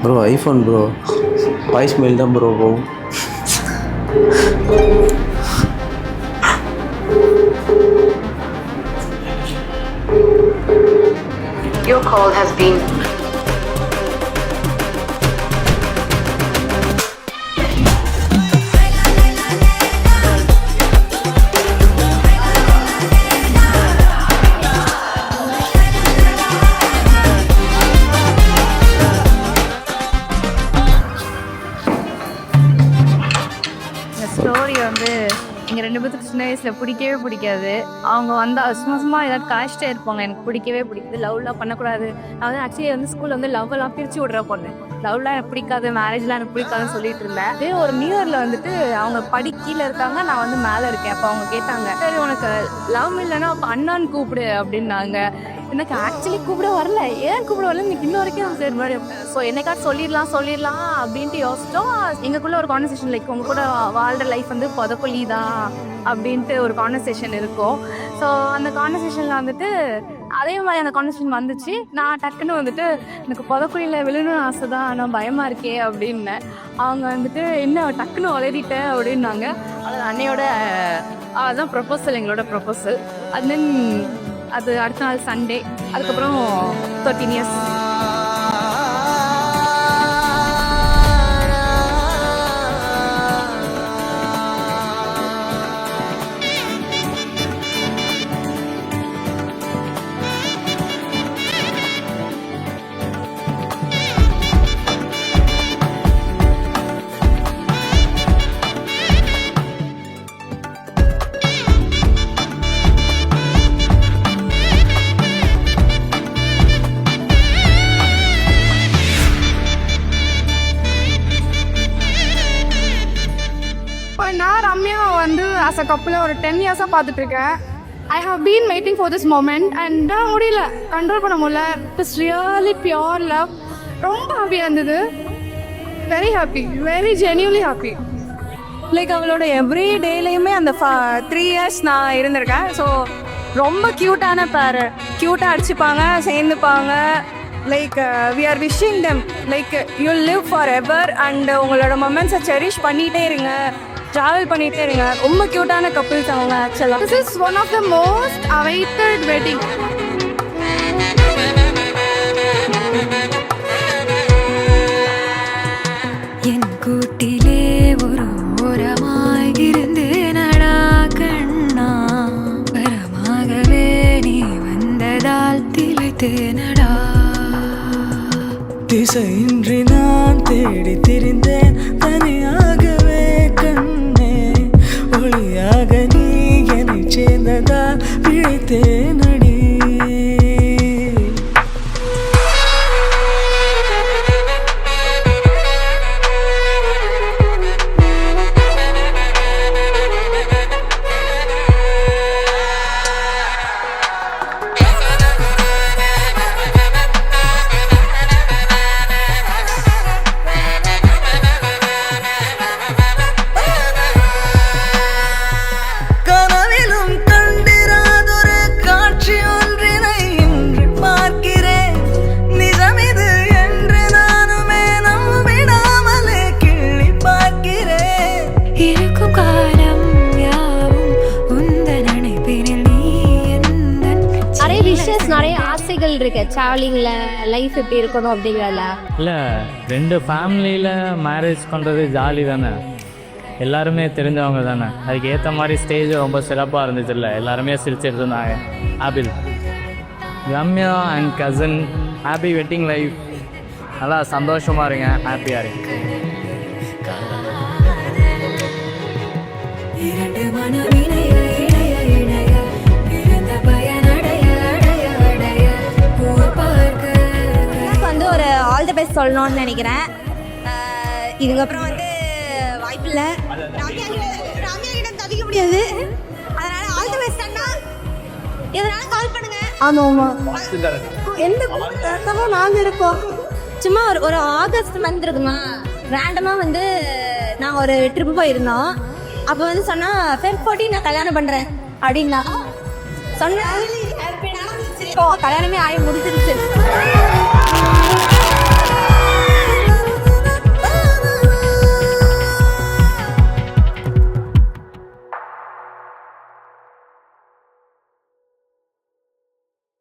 Bro iPhone bro voice mail தான் bro போகும். Your call has been story வந்து எங்கள் 2 பேத்துக்கு சின்ன வயசில் பிடிக்கவே பிடிக்காது. அவங்க வந்தால் சும்மா ஏதாவது காய்ச்சிட்டே இருப்பாங்க. எனக்கு பிடிக்கவே பிடிக்குது. லவ்லாம் பண்ணக்கூடாது. நான் வந்து ஆக்சுவலி வந்து ஸ்கூலில் வந்து லவ்வெல்லாம் பிரித்து விட்ற பொண்ணு. லவ்லாம் எனக்கு பிடிக்காது, மேரேஜ்லாம் எனக்கு பிடிக்காதுன்னு சொல்லிட்டு இருந்தேன். அதே ஒரு நியூ இயரில் வந்துட்டு அவங்க படி கீழே இருக்காங்க, நான் வந்து மேலே இருக்கேன். அப்போ அவங்க கேட்டாங்க, சரி உனக்கு லவ் இல்லைன்னா அப்போ அண்ணான்னு கூப்பிடு அப்படின்னாங்க. எனக்கு ஆக்சுவலி கூப்பிட வரல. ஏன் கூப்பிட வரல இன்னைக்கு இன்ன வரைக்கும் சரி மாதிரி. ஸோ என்னைக்காச்சும் சொல்லிடலாம் அப்படின்ட்டு யோசிச்சோம். எங்களுக்குள்ள ஒரு கான்வர்சேஷன் லைக் உங்க கூட வாழ்கிற லைஃப் வந்து புதக்குழி தான் அப்படின்ட்டு ஒரு கான்வர்சேஷன் இருக்கும். ஸோ அந்த கான்வர்சேஷனில் வந்துட்டு அதே மாதிரி அந்த கான்வர்சேஷன் வந்துச்சு. நான் டக்குன்னு வந்துட்டு எனக்கு புதக்குழியில் விழுணும்னு ஆசை தான், நான் பயமாக இருக்கே அப்படின்னேன். அவங்க வந்துட்டு என்ன டக்குன்னு வளரிட்டேன் அப்படின்னாங்க. அது அன்னையோட அதுதான் ப்ரொபோசல், எங்களோட ப்ரொபோசல். அண்ட் தென் அது அடுத்த நாள் சண்டே. அதுக்கப்புறம் 13 years. நான் ரம்யா வந்து ஆஸ் அ கப்பில் ஒரு 10 years பார்த்துட்டு இருக்கேன். I have been waiting for this moment and முடியல, கண்ட்ரோல் பண்ண முடியல. It's really pure love. ரொம்ப ஹாப்பியாக இருந்தது. Very happy, very genuinely happy. Like அவளோட எவ்ரி டேலையுமே அந்த 3 years நான் இருந்திருக்கேன். ஸோ ரொம்ப க்யூட்டான பேர். க்யூட்டாக அடிச்சுப்பாங்க, சேர்ந்துப்பாங்க. Like we are wishing them like you live forever. And உங்களோட மொமெண்ட்ஸை செரிஷ் பண்ணிகிட்டே இருங்க, ட்ராவல் பண்ணிகிட்டே இருங்க. ரொம்ப க்யூட்டான கப்பிள்ஸ் அவங்க ஆக்சுவலாக. This is one of the most awaited wedding. என் கூட்டிலே ஒரு ஓரமாய் இருந்தேனடா கண்ணா, வரமாகவே நீ வந்ததால் திளைத்தேனடா. திசையின்றி நான் தேடி திரிந்தேன் தனியாகவே கண்ணே, ஒளியாக நீ என்னை சேர்ந்ததால் பிழைத்தேனடி. நிறைய ஆசைகள் இருக்கு டிராவலிங்ல, லைஃப் எப்படி இருக்கணும் அப்படிங்கிறதுல. இல்லை, 2 ஃபேமிலியில் மேரேஜ் பண்ணுறது ஜாலி தானே, எல்லாருமே தெரிஞ்சவங்க தானே. அதுக்கு ஏற்ற மாதிரி ஸ்டேஜ் ரொம்ப சிறப்பாக இருந்துச்சு. இல்லை, எல்லாருமே சிரிச்சிட்டு இருந்தாங்க. Happy Ramya and cousin, happy wedding life. நல்லா சந்தோஷமாக இருங்க, ஹாப்பியாக இருங்க. வந்து ஒரு ஆல் தி பெஸ்ட் சொல்லணும்னு நினைக்கிறேன். இதுக்கப்புறம் வந்து வாய்ப்பு இல்லை, ராமியா கிட்ட தவிக்க முடியாது. அதனால ஆல் தி பெஸ்ட் அண்ணா. எதனால கால் பண்ணுங்க. எந்த கூட்டமும் நாங்கள் இருக்கோம். சும்மா ஒரு ஆகஸ்ட் மந்த் இருக்குமா, ரேண்டமாக வந்து நாங்கள் ஒரு ட்ரிப்பு போயிருந்தோம். அப்போ வந்து சொன்னால் Feb 14 நான் கல்யாணம் பண்ணுறேன் அப்படின்னா சொன்னேன். கல்யாணமே ஆகி முடிச்சிருச்சு.